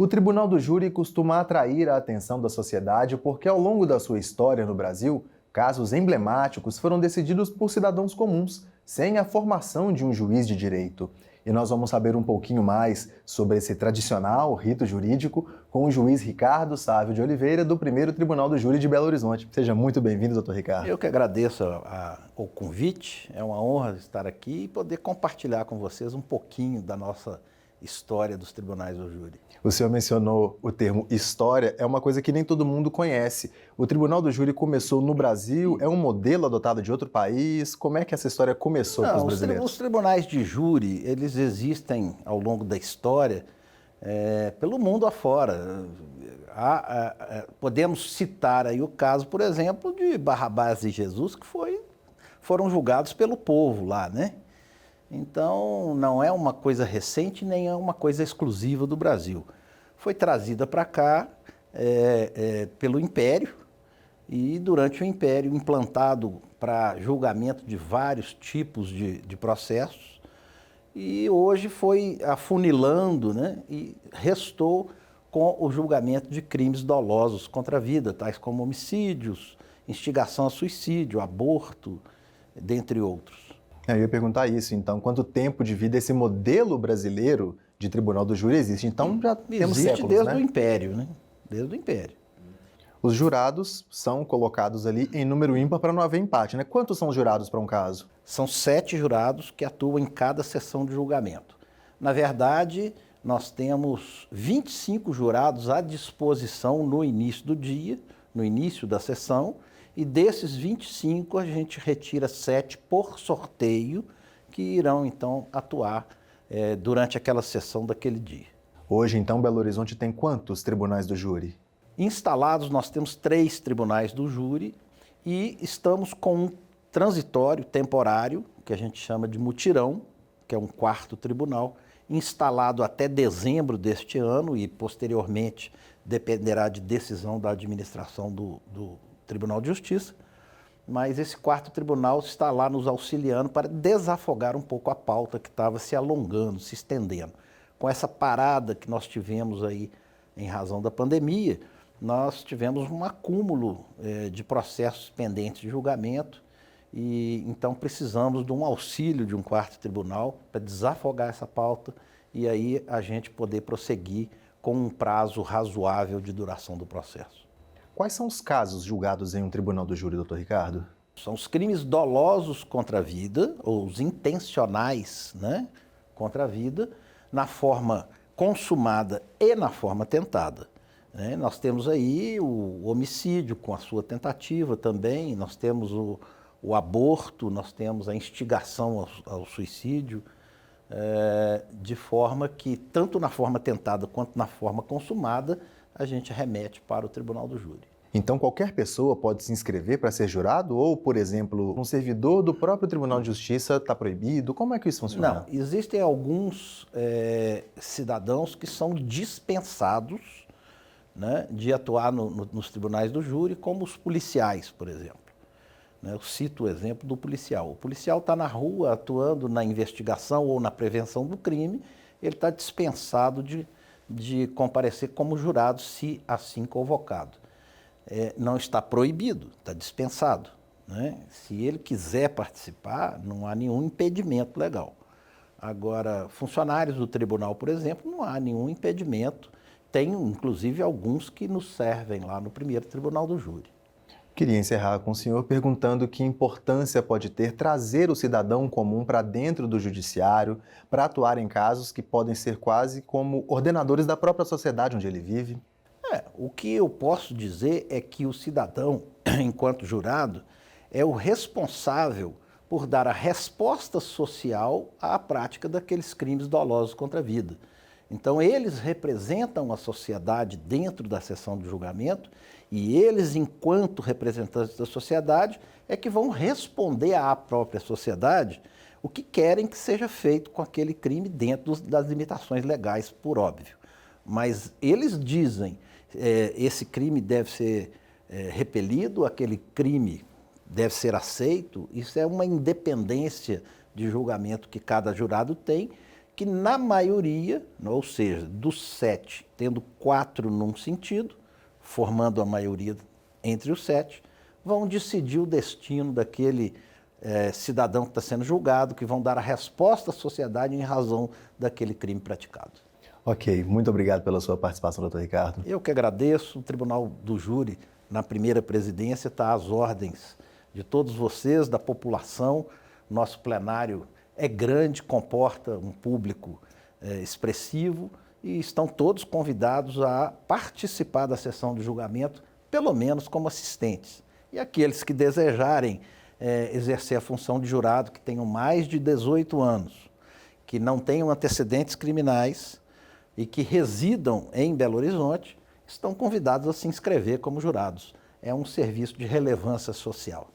O Tribunal do Júri costuma atrair a atenção da sociedade porque, ao longo da sua história no Brasil, casos emblemáticos foram decididos por cidadãos comuns, sem a formação de um juiz de direito. E nós vamos saber um pouquinho mais sobre esse tradicional rito jurídico com o juiz Ricardo Sávio de Oliveira, do Primeiro Tribunal do Júri de Belo Horizonte. Seja muito bem-vindo, doutor Ricardo. Eu que agradeço o convite, é uma honra estar aqui e poder compartilhar com vocês um pouquinho da nossa história dos tribunais do júri. O senhor mencionou o termo história, é uma coisa que nem todo mundo conhece. O Tribunal do Júri começou no Brasil, é um modelo adotado de outro país? Como é que essa história começou com os brasileiros? Os tribunais de júri, eles existem ao longo da história pelo mundo afora. Podemos citar aí o caso, por exemplo, de Barrabás e Jesus, que foram julgados pelo povo lá, né? Então, não é uma coisa recente, nem é uma coisa exclusiva do Brasil. Foi trazida para cá pelo Império e, durante o Império, implantado para julgamento de vários tipos de processos. E hoje foi afunilando, né, e restou com o julgamento de crimes dolosos contra a vida, tais como homicídios, instigação a suicídio, aborto, dentre outros. Eu ia perguntar isso, então, quanto tempo de vida esse modelo brasileiro de Tribunal do Júri existe? Então já temos existe séculos, desde né? o Império, né? Desde o Império. Os jurados são colocados ali em número ímpar para não haver empate, né? Quantos são os jurados para um caso? São 7 jurados que atuam em cada sessão de julgamento. Na verdade, nós temos 25 jurados à disposição no início do dia, no início da sessão, e desses 25 a gente retira 7 por sorteio, que irão então atuar durante aquela sessão daquele dia. Hoje, então, Belo Horizonte tem quantos tribunais do júri? Instalados, nós temos 3 tribunais do júri e estamos com um transitório temporário, que a gente chama de mutirão, que é um 4º tribunal, instalado até dezembro deste ano e, posteriormente, dependerá de decisão da administração do Tribunal de Justiça, mas esse 4º tribunal está lá nos auxiliando para desafogar um pouco a pauta que estava se alongando, se estendendo. Com essa parada que nós tivemos aí em razão da pandemia, nós tivemos um acúmulo de processos pendentes de julgamento e então precisamos de um auxílio de um 4º tribunal para desafogar essa pauta e aí a gente poder prosseguir com um prazo razoável de duração do processo. Quais são os casos julgados em um tribunal do júri, doutor Ricardo? São os crimes dolosos contra a vida, ou os intencionais, né, contra a vida, na forma consumada e na forma tentada. Né? Nós temos aí o homicídio com a sua tentativa também, nós temos o aborto, nós temos a instigação ao suicídio, de forma que, tanto na forma tentada quanto na forma consumada, a gente remete para o Tribunal do Júri. Então qualquer pessoa pode se inscrever para ser jurado? Ou, por exemplo, um servidor do próprio Tribunal de Justiça está proibido? Como é que isso funciona? Não, existem alguns cidadãos que são dispensados, né, de atuar nos tribunais do júri, como os policiais, por exemplo. Né, eu cito o exemplo do policial. O policial está na rua atuando na investigação ou na prevenção do crime, ele está dispensado de comparecer como jurado, se assim convocado. Não está proibido, está dispensado. Né? Se ele quiser participar, não há nenhum impedimento legal. Agora, funcionários do tribunal, por exemplo, não há nenhum impedimento. Tem, inclusive, alguns que nos servem lá no Primeiro Tribunal do Júri. Queria encerrar com o senhor perguntando que importância pode ter trazer o cidadão comum para dentro do judiciário, para atuar em casos que podem ser quase como ordenadores da própria sociedade onde ele vive. O que eu posso dizer é que o cidadão, enquanto jurado, é o responsável por dar a resposta social à prática daqueles crimes dolosos contra a vida. Então, eles representam a sociedade dentro da sessão de julgamento e eles, enquanto representantes da sociedade, é que vão responder à própria sociedade o que querem que seja feito com aquele crime dentro das limitações legais, por óbvio. Mas eles dizem esse crime deve ser repelido, aquele crime deve ser aceito. Isso é uma independência de julgamento que cada jurado tem, que na maioria, ou seja, dos 7, tendo 4 num sentido, formando a maioria entre os 7, vão decidir o destino daquele cidadão que está sendo julgado, que vão dar a resposta à sociedade em razão daquele crime praticado. Ok, muito obrigado pela sua participação, doutor Ricardo. Eu que agradeço. O Tribunal do Júri, na primeira presidência, está às ordens de todos vocês, da população. Nosso plenário é grande, comporta um público expressivo e estão todos convidados a participar da sessão de julgamento, pelo menos como assistentes. E aqueles que desejarem exercer a função de jurado, que tenham mais de 18 anos, que não tenham antecedentes criminais e que residam em Belo Horizonte, estão convidados a se inscrever como jurados. É um serviço de relevância social.